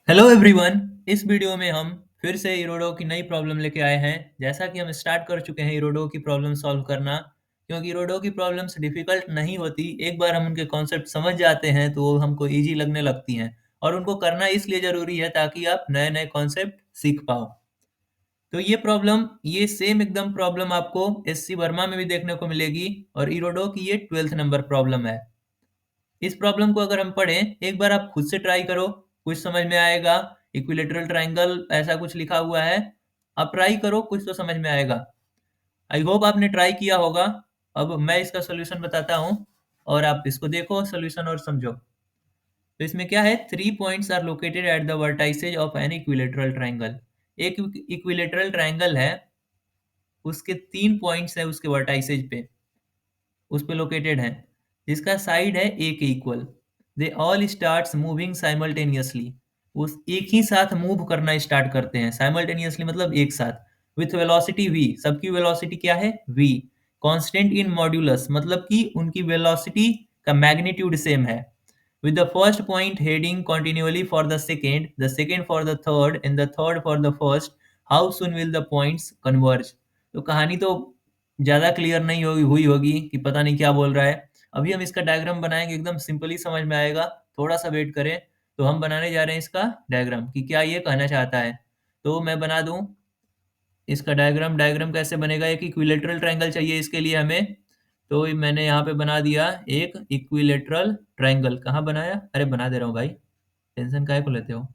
Hello everyone. इस video में हम फिर से इरोडो की नई प्रॉब्लम लेके आए हैं। जैसा कि हम स्टार्ट कर चुके हैं इरोडो की प्रॉब्लम सॉल्व करना, क्योंकि इरोडो की प्रॉब्लम्स डिफिकल्ट नहीं होती। एक बार हम उनके कॉन्सेप्ट समझ जाते हैं तो वो हमको इजी लगने लगती हैं, और उनको करना इसलिए ज़रूरी है ताकि आप नए नए कॉन्सेप्ट सीख पाओ। तो ये सेम एकदम प्रॉब्लम आपको एससी वर्मा में भी देखने को मिलेगी, और इरोडो की ये 12th नंबर प्रॉब्लम है। इस प्रॉब्लम को अगर हम पढ़ें, एक बार आप खुद से ट्राई करो, कुछ समझ में आएगा। इक्विलेटरल ट्रायंगल ऐसा कुछ लिखा हुआ है, आप ट्राई करो, कुछ तो समझ में आएगा। आई होप आपने ट्राई किया होगा। अब मैं इसका सोल्यूशन बताता हूँ, और आप इसको देखो सोल्यूशन और समझो। तो इसमें क्या है, 3 points are located at the vertices of an equilateral triangle. एक इक्विलेटरल ट्रायंगल है, उसके 3 पॉइंट्स है उसके वर्टाइसेज पे, उस पे लोकेटेड है, जिसका साइड है ए के equal. They all starts moving simultaneously. वो एक ही साथ मूव करना स्टार्ट करते हैं। साइमल्टेनियसली मतलब एक साथ, विथ वेलोसिटी v। सबकी वेलोसिटी क्या है, v। कांस्टेंट इन मॉड्यूलस मतलब कि उनकी वेलोसिटी का मैग्नीट्यूड सेम है। with the first point heading continually for the second for the third, and the third for the first, how soon will the points converge? तो कहानी तो ज़्यादा clear नहीं हुई होगी कि पता नहीं क्या बोल रहा है। अभी हम इसका डायग्राम बनाएंगे, एकदम सिंपली समझ में आएगा। थोड़ा सा वेट करें। तो हम बनाने जा रहे हैं इसका डायग्राम कि क्या ये कहना चाहता है। तो मैं बना दूं इसका डायग्राम। डायग्राम कैसे बनेगा, एक इक्विलेटरल ट्रायंगल चाहिए इसके लिए हमें। तो मैंने यहाँ पे बना दिया एक इक्विलेटरल ट्रायंगल। कहाँ बनाया, अरे बना दे रहा हूँ भाई, टेंशन काहे को लेते हो।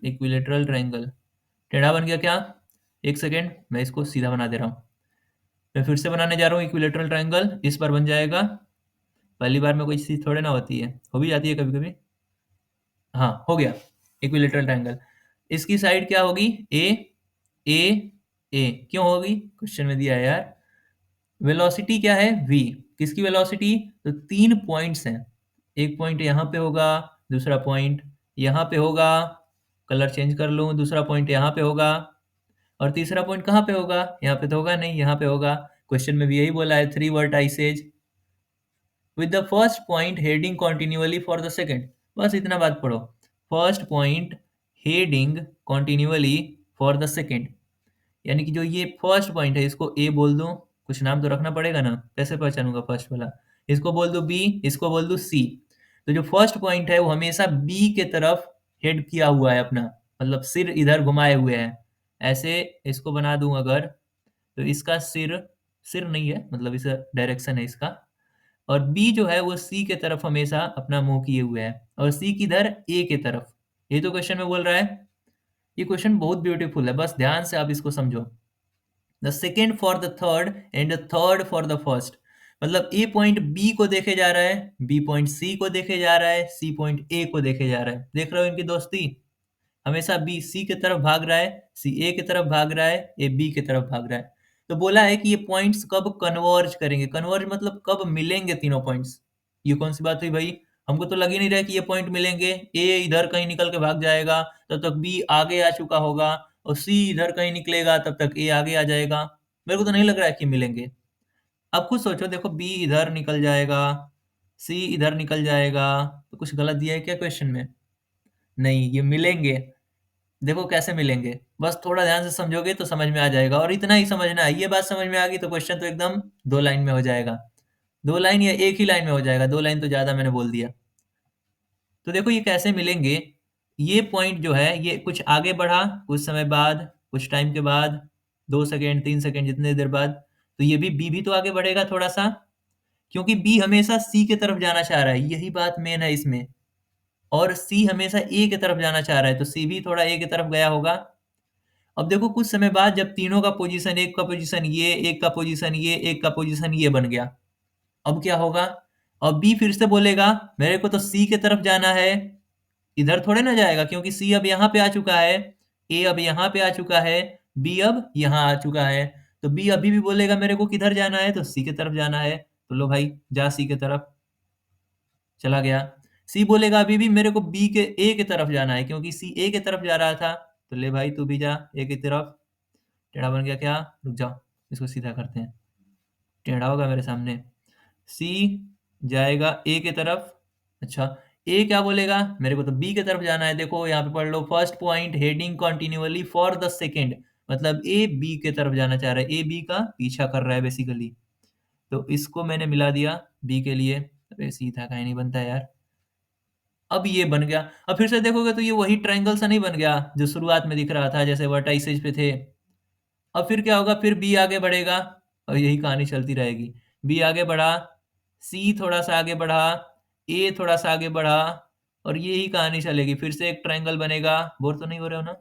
इक्विलेटरल ट्रायंगल टेढ़ा बन गया क्या, एक सेकेंड मैं इसको सीधा बना दे रहा हूँ। मैं फिर से बनाने जा रहा हूँ इक्विलेटरल ट्रायंगल, इस बार बन जाएगा। पहली बार में कोई चीज़ थोड़े ना होती है, हो भी जाती है कभी कभी। हाँ हो गया, इक्विलेटरल ट्रायंगल। इसकी साइड क्या होगी, ए ए ए। क्यों होगी, क्वेश्चन में दिया है यार। वेलोसिटी क्या है, v। किसकी वेलोसिटी, तो 3 पॉइंट्स हैं। एक पॉइंट यहाँ पे होगा, दूसरा पॉइंट यहाँ पे होगा। कलर चेंज कर लूँ, दूसरा पॉइंट यहाँ पे होगा, और तीसरा पॉइंट कहाँ पे होगा, यहाँ पे तो होगा नहीं, यहाँ पे होगा। क्वेश्चन में भी यही बोला है, 3 vertices with the first point heading continuously for the second. बस इतना बात पढ़ो। First point heading continuously for the second, यानी कि जो ये फर्स्ट पॉइंट है इसको ए बोल दूं, कुछ नाम तो रखना पड़ेगा ना, कैसे पहचानूंगा फर्स्ट वाला। इसको बोल दूं बी, इसको बोल दूं सी। तो जो फर्स्ट पॉइंट है वो हमेशा बी के तरफ हेड किया हुआ है अपना, मतलब सिर इधर घुमाए हुए है। ऐसे इसको बना दूं अगर, तो इसका सिर, सिर नहीं है मतलब इस डायरेक्शन है इसका, और बी जो है वो सी के तरफ हमेशा अपना मुंह किए हुए है, और सी किधर, ए के तरफ। ये तो क्वेश्चन में बोल रहा है। ये क्वेश्चन बहुत ब्यूटीफुल है, बस ध्यान से आप इसको समझो। The second for the third and the third for the first. मतलब ए पॉइंट बी को देखे जा रहा है, बी पॉइंट सी को देखे जा रहा है, सी पॉइंट ए को देखे जा रहा है। देख रहे हो इनकी दोस्ती, हमेशा बी सी की तरफ भाग रहा है, सी ए की तरफ भाग रहा है, ए बी की तरफ भाग रहा है। तो बोला है कि ये पॉइंट्स कब कन्वर्ज करेंगे, कन्वर्ज मतलब कब मिलेंगे तीनों पॉइंट्स। ये कौन सी बात हुई भाई, हमको तो लग ही नहीं रहा है कि ये पॉइंट मिलेंगे। ए इधर कहीं निकल के भाग जाएगा, तब तक बी आगे आ चुका होगा, और सी इधर कहीं निकलेगा, तब तक ए आगे आ जाएगा। मेरे को तो नहीं लग रहा है कि मिलेंगे। अब खुद सोचो, देखो बी इधर निकल जाएगा, सी इधर निकल जाएगा, तो कुछ गलत दिया है क्या क्वेश्चन में, नहीं, ये मिलेंगे। देखो कैसे मिलेंगे, बस थोड़ा ध्यान से समझोगे तो समझ में आ जाएगा, और इतना ही समझना है। ये बात समझ में आ गई तो क्वेश्चन तो एकदम 2 लाइन में हो जाएगा। 2 लाइन या एक ही लाइन में हो जाएगा, 2 लाइन तो ज्यादा मैंने बोल दिया। तो देखो ये कैसे मिलेंगे। ये पॉइंट जो है ये कुछ आगे बढ़ा, कुछ समय बाद, कुछ टाइम के बाद, 2 सेकेंड 3 सेकेंड जितने देर बाद, तो ये भी बी भी तो आगे बढ़ेगा थोड़ा सा, क्योंकि बी हमेशा सी की तरफ जाना चाह रहा है, यही बात मेन है इसमें। और सी हमेशा ए की तरफ जाना चाह रहा है, तो सी भी थोड़ा ए की तरफ गया होगा। अब देखो कुछ समय बाद जब तीनों का पोजीशन, एक का पोजीशन ये, एक का पोजीशन ये, एक का पोजीशन ये बन गया, अब क्या होगा। अब बी फिर से बोलेगा मेरे को तो सी की तरफ जाना है, इधर थोड़े ना जाएगा, क्योंकि सी अब यहाँ पे आ चुका है, ए अब यहाँ पे आ चुका है, बी अब यहाँ आ चुका है। तो बी अभी भी बोलेगा मेरे को किधर जाना है, तो सी की तरफ जाना है। तो लो भाई जा सी की तरफ, चला गया। सी बोलेगा अभी भी मेरे को बी के ए की तरफ जाना है, क्योंकि सी ए की तरफ जा रहा था। तो ले भाई तू भी जा ए की तरफ। टेढ़ा बन गया क्या, रुक जाओ, इसको सीधा करते हैं। टेढ़ा होगा मेरे सामने, सी जाएगा ए की तरफ। अच्छा, ए क्या बोलेगा, मेरे को तो बी की तरफ जाना है। देखो यहाँ पे पढ़ लो, first point heading continuously for the second, मतलब ए बी की तरफ जाना चाह रहा है, ए बी का पीछा कर रहा है बेसिकली। तो इसको मैंने मिला दिया बी के लिए। अबे सीधा कहीं नहीं बनता यार। अब ये बन गया। अब फिर से देखोगे तो ये वही ट्रायंगल सा नहीं बन गया जो शुरुआत में दिख रहा था, जैसे वर्टाइसेज पे थे। अब फिर क्या होगा, फिर बी आगे बढ़ेगा और यही कहानी चलती रहेगी। बी आगे बढ़ा, सी थोड़ा सा आगे बढ़ा, ए थोड़ा सा आगे बढ़ा, और यही कहानी चलेगी। फिर से एक ट्रायंगल बनेगा। बोर तो नहीं हो रहे हो ना?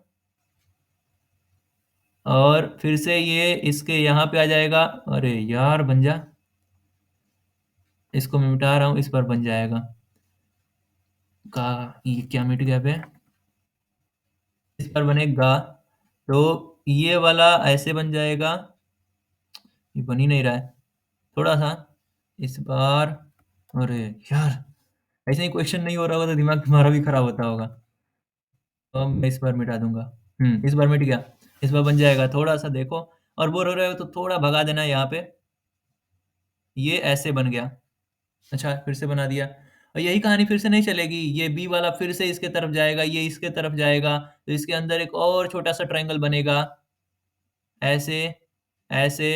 और फिर से ये इसके यहाँ पे आ जाएगा। अरे यार बन जा, इसको मैं मिटा रहा हूँ, इस पर बन जाएगा। का ये क्या मिट गया बे? इस पर बनेगा तो ये वाला ऐसे बन जाएगा। ये बन ही नहीं रहा है थोड़ा सा इस बार। अरे यार, ऐसे ही क्वेश्चन नहीं हो रहा होगा तो दिमाग तुम्हारा भी खराब होता होगा। तो मैं इस बार मिटा दूंगा। इस बार मिट गया। इस बार बन जाएगा। थोड़ा सा देखो, और बोर हो रहे हो तो थोड़ा भगा देना यहाँ पे। ये ऐसे बन गया। अच्छा, फिर से बना दिया। और यही कहानी फिर से नहीं चलेगी। ये बी वाला फिर से इसके तरफ जाएगा, ये इसके तरफ जाएगा, तो इसके अंदर एक और छोटा सा ट्रायंगल बनेगा। ऐसे, ऐसे,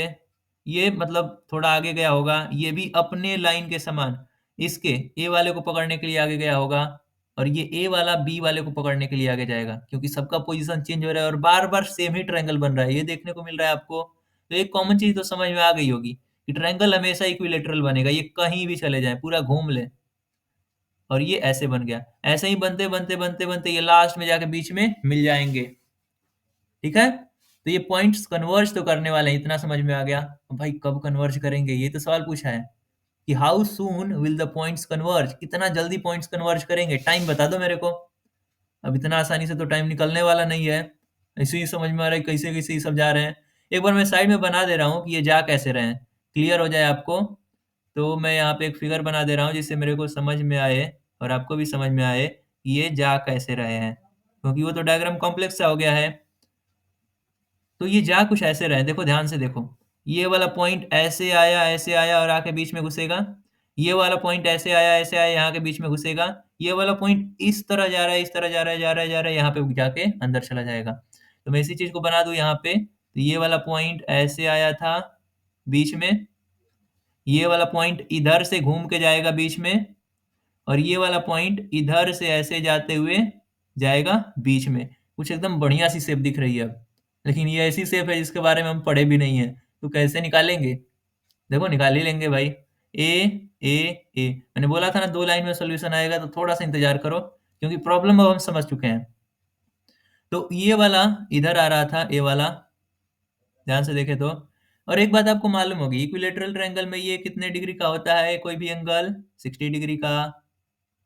ये मतलब थोड़ा आगे गया होगा, ये भी अपने लाइन के समान इसके ए वाले को पकड़ने के लिए आगे गया होगा, और ये ए वाला बी वाले को पकड़ने के लिए आगे जाएगा, क्योंकि सबका पोजीशन चेंज हो रहा है और बार बार सेम ही ट्रायंगल बन रहा है, ये देखने को मिल रहा है आपको। तो एक कॉमन चीज तो समझ में आ गई होगी कि ट्रायंगल हमेशा इक्विलेटरल बनेगा, ये कहीं भी चले जाए, पूरा घूम ले। और ये ऐसे बन गया। ऐसे ही बनते बनते बनते बनते ये लास्ट में जाके बीच में मिल जाएंगे। ठीक है, तो ये पॉइंट्स कन्वर्ज तो करने वाले हैं, इतना समझ में आ गया। अब भाई कब कन्वर्ज करेंगे, ये तो सवाल पूछा है कि how soon will the points converge, कितना जल्दी पॉइंट्स कन्वर्ज करेंगे, टाइम बता दो मेरे को। अब इतना आसानी से तो टाइम निकलने वाला नहीं है। ऐसे ही समझ में आ रहा है कैसे कैसे ये सब जा रहे हैं। एक बार मैं साइड में बना दे रहा हूँ कि ये जा कैसे रहे हैं, क्लियर हो जाए आपको। तो मैं यहाँ पे एक फिगर बना दे रहा हूँ जिससे मेरे को समझ में आए और आपको भी समझ में आए कि ये जा कैसे रहे हैं, क्योंकि वो तो डायग्राम कॉम्प्लेक्स सा हो गया है। तो ये जा कुछ ऐसे रहे, देखो ध्यान से देखो। ये वाला पॉइंट ऐसे आया और आके बीच में घुसेगा। ये वाला पॉइंट ऐसे आया, यहाँ के बीच में घुसेगा। ये वाला पॉइंट इस तरह जा रहा है, इस तरह जा रहा है, जा रहा है, जा रहा है, यहाँ पे जाके अंदर चला जाएगा। तो मैं इसी चीज को बना दूं यहाँ पे, तो ये वाला पॉइंट ऐसे आया था बीच में, ये वाला पॉइंट इधर से घूम के जाएगा बीच में, और ये वाला पॉइंट इधर से ऐसे जाते हुए जाएगा बीच में। कुछ एकदम बढ़िया सी शेप दिख रही है अब, लेकिन ये ऐसी शेप है जिसके बारे में हम पढ़े भी नहीं है, तो कैसे निकालेंगे? देखो निकाल ही लेंगे भाई। ए, ए, ए, मैंने बोला था ना 2 लाइन में सॉल्यूशन आएगा, तो थोड़ा सा इंतजार करो, क्योंकि प्रॉब्लम अब हम समझ चुके हैं। तो ये वाला इधर आ रहा था, ए वाला, ध्यान से देखे तो। और एक बात आपको मालूम होगी, इक्विलेटरल ट्रायंगल में ये कितने डिग्री का होता है, कोई भी एंगल 60 डिग्री का।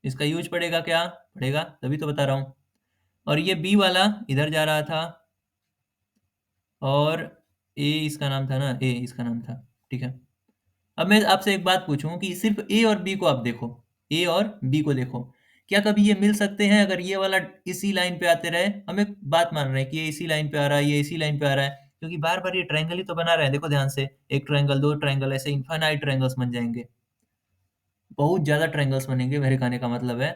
इसका यूज पड़ेगा क्या? पड़ेगा, तभी तो बता रहा हूँ। और ये बी वाला इधर जा रहा था, और ए इसका नाम था ना, ए इसका नाम था। ठीक है, अब मैं आपसे एक बात पूछूं कि सिर्फ ए और बी को आप देखो, ए और बी को देखो, क्या कभी ये मिल सकते हैं अगर ये वाला इसी लाइन पे आते रहे? हम एक बात मान रहे हैं कि ये इसी लाइन पे आ रहा है, ये इसी लाइन पे आ रहा है, क्योंकि बार बार ये ट्रायंगल ही तो बना रहे हैं। देखो ध्यान से, एक ट्रायंगल, दो ट्रायंगल, ऐसे इनफाइनाइट ट्रायंगल्स बन जाएंगे, बहुत ज्यादा ट्रायंगल्स बनेंगे, मेरे कहने का मतलब है।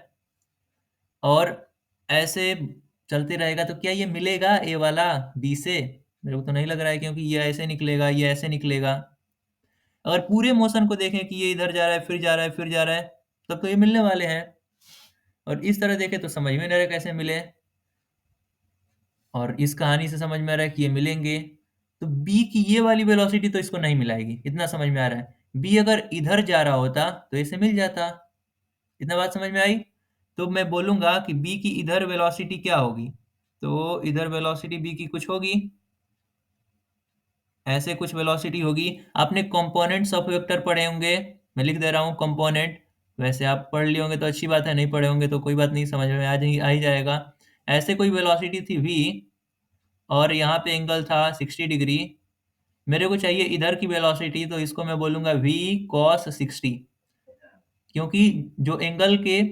और ऐसे चलते रहेगा तो क्या ये मिलेगा ए वाला बी से? मेरे को तो नहीं लग रहा है, क्योंकि ये ऐसे निकलेगा, ये ऐसे निकलेगा। अगर पूरे मोशन को देखें कि ये इधर जा रहा है, फिर जा रहा है, फिर जा रहा है, तब तो ये मिलने वाले हैं। और इस तरह देखें तो समझ में नहीं आ रहा कैसे मिले, और इस कहानी से समझ में आ रहा है कि ये मिलेंगे। तो बी की ये वाली वेलोसिटी तो इसको नहीं मिलाएगी, इतना समझ में आ रहा है। बी अगर इधर जा रहा होता तो इसे मिल जाता। इतना बात समझ में आई? तो मैं बोलूंगा कि बी की इधर वेलोसिटी क्या होगी, तो इधर वेलोसिटी बी की कुछ होगी, ऐसे कुछ वेलोसिटी होगी। आपने कंपोनेंट्स ऑफ वेक्टर पढ़े होंगे, मैं लिख दे रहा हूँ कंपोनेंट। वैसे आप पढ़ लिए होंगे तो अच्छी बात है, नहीं पढ़े होंगे तो कोई बात नहीं, समझ में आ ही जाएगा। ऐसे कोई वेलोसिटी थी v, और यहाँ पे एंगल था 60 डिग्री। मेरे को चाहिए इधर की वेलोसिटी, तो इसको मैं बोलूंगा v cos 60, क्योंकि जो एंगल के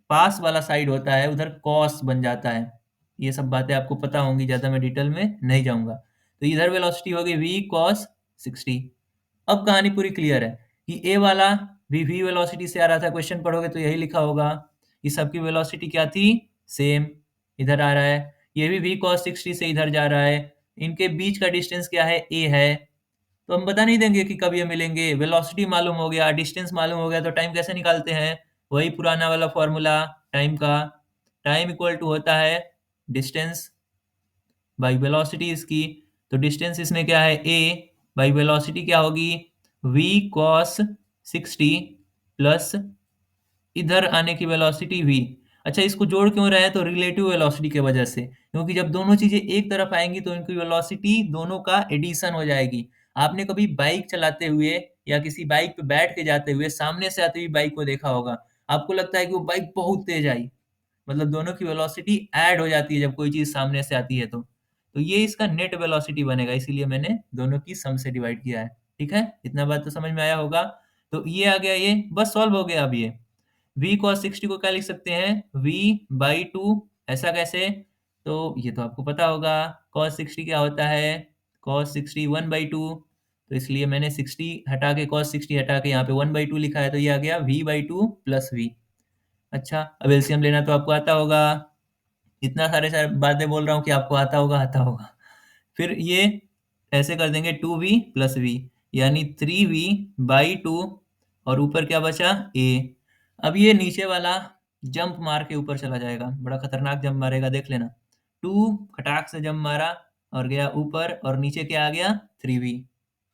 पास वाला साइड होता है उधर कॉस बन जाता है। ये सब बातें आपको पता होंगी, ज्यादा मैं डिटेल में नहीं जाऊंगा। तो इधर वेलोसिटी होगी v cos 60। अब कहानी पूरी क्लियर है कि ए वाला भी v वेलोसिटी से आ रहा था, क्वेश्चन पढ़ोगे तो यही लिखा होगा। इस सब की वेलोसिटी क्या थी? सेम। इधर आ रहा है, ये भी v cos 60 से इधर जा रहा है, इनके बीच का डिस्टेंस क्या है? a है। तो हम बता नहीं देंगे कि कब ये मिलेंगे, वेलोसिटी मालूम हो गया, डिस्टेंस मालूम हो गया, तो टाइम कैसे निकालते हैं? वही पुराना वाला फॉर्मूला टाइम का, टाइम इक्वल टू होता है डिस्टेंस बाई वेलोसिटी इसकी। तो डिस्टेंस इसमें क्या है? a बाई वेलोसिटी क्या होगी? v cos 60 प्लस इधर आने की वेलोसिटी v। अच्छा, इसको जोड़ क्यों रहे हैं? तो रिलेटिव वेलोसिटी की वजह से, क्योंकि जब दोनों चीजें एक तरफ आएंगी तो इनकी वेलोसिटी दोनों का एडिशन हो जाएगी। आपने कभी बाइक चलाते हुए या किसी बाइक पे बैठ के जाते हुए सामने से आती हुई बाइक को देखा होगा, आपको लगता है कि वो बाइक बहुत तेज आई, मतलब दोनों की वेलोसिटी ऐड हो जाती है जब कोई चीज सामने से आती है तो ये इसका नेट वेलोसिटी बनेगा, इसीलिए मैंने दोनों की सम से डिवाइड किया है। ठीक है, इतना बात तो समझ में आया होगा। तो ये आ गया, ये बस सॉल्व हो गया। अब ये v cos 60 को क्या लिख सकते हैं? v by two. ऐसा कैसे? तो ये तो आपको पता होगा, cos 60 क्या होता है? cos 60 1/2। तो इसलिए मैंने 60 हटा के cos 60 हटा के यहाँ पे 1/2 लिखा है, तो ये आ गया v/2 प्लस v। अच्छा, अब एलसीएम लेना तो आपको आता होगा, इतना सारे सारे बातें बोल रहा हूँ कि आपको आता होगा, आता होगा। फिर ये ऐसे कर देंगे 2v प्लस v, यानी 3v/2, और ऊपर क्या बचा? a। अब ये नीचे वाला जंप मार के ऊपर चला जाएगा, बड़ा खतरनाक जंप मारेगा, देख लेना। 2 खटाक से जंप मारा और गया ऊपर, और नीचे क्या आ गया? 3v।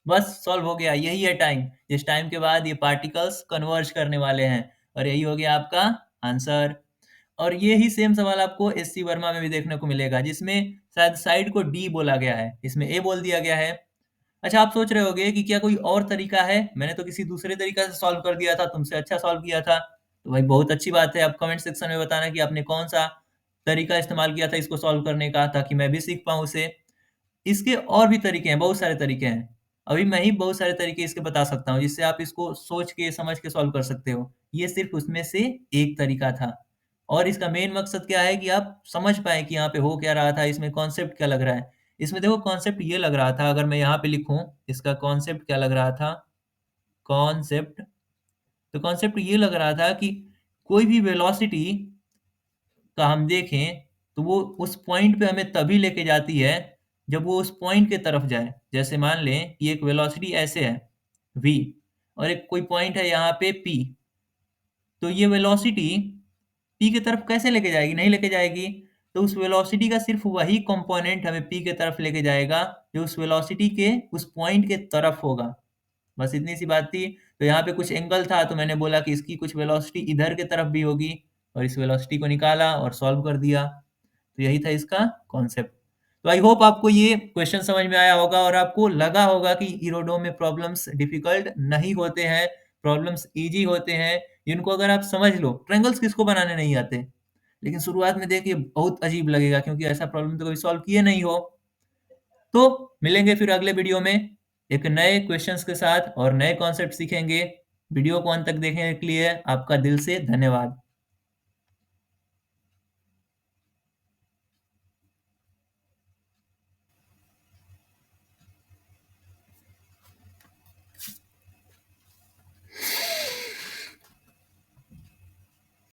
बस सॉल्व हो गया, यही है टाइम। इस टाइम के बाद ये पार्टिकल्स कन्वर्ज करने वाले हैं, और यही हो गया आपका आंसर। और ये ही सेम सवाल आपको एससी वर्मा में भी देखने को मिलेगा, जिसमें शायद साइड को डी बोला गया है, इसमें ए बोल दिया गया है। अच्छा, आप सोच रहे होगे कि क्या कोई और तरीका है? मैंने तो किसी दूसरे तरीका से सॉल्व कर दिया था, तुमसे अच्छा सॉल्व किया था। तो भाई बहुत अच्छी बात है, आप कमेंट सेक्शन में बताना कि आपने कौन सा तरीका इस्तेमाल किया था इसको सॉल्व करने का, ताकि मैं भी सीख पाऊँ उसे। इसके और भी तरीके हैं, बहुत सारे तरीके हैं। अभी मैं ही बहुत सारे तरीके इसके बता सकता हूँ, जिससे आप इसको सोच के, समझ के सॉल्व कर सकते हो। ये सिर्फ उसमें से एक तरीका था, और इसका मेन मकसद क्या है कि आप समझ पाएँ कि यहाँ पे हो क्या रहा था, इसमें कॉन्सेप्ट क्या लग रहा है। इसमें देखो कॉन्सेप्ट ये लग रहा था, अगर मैं यहाँ पे लिखूँ, इसका कॉन्सेप्ट क्या लग रहा था? कॉन्सेप्ट, तो कॉन्सेप्ट ये लग रहा था कि कोई भी वेलोसिटी का हम देखें, तो वो उस पॉइंट पे हमें तभी लेके जाती है जब वो उस पॉइंट के तरफ जाए। जैसे मान लें कि एक वेलोसिटी ऐसे है v, और एक कोई पॉइंट है यहाँ पे p, तो ये वेलोसिटी p की तरफ कैसे लेके जाएगी? नहीं लेके जाएगी। तो उस वेलोसिटी का सिर्फ वही कंपोनेंट हमें p की तरफ लेके जाएगा जो उस वेलोसिटी के उस पॉइंट के तरफ होगा। बस इतनी सी बात थी। तो यहाँ पे कुछ एंगल था, तो मैंने बोला कि इसकी कुछ वेलोसिटी इधर के तरफ भी होगी, और इस वेलोसिटी को निकाला और सॉल्व कर दिया। तो यही था इसका कॉन्सेप्ट। तो आई होप आपको ये क्वेश्चन समझ में आया होगा, और आपको लगा होगा कि इरोडो में प्रॉब्लम्स डिफिकल्ट नहीं होते हैं, प्रॉब्लम्स इजी होते हैं। जिनको अगर आप समझ लो, ट्रायंगल्स किसको बनाने नहीं आते, लेकिन शुरुआत में देखिए बहुत अजीब लगेगा, क्योंकि ऐसा प्रॉब्लम तो कभी सॉल्व किए नहीं हो। तो मिलेंगे फिर अगले वीडियो में एक नए क्वेश्चंस के साथ, और नए कॉन्सेप्ट सीखेंगे। वीडियो को अंत तक देखने के लिए आपका दिल से धन्यवाद।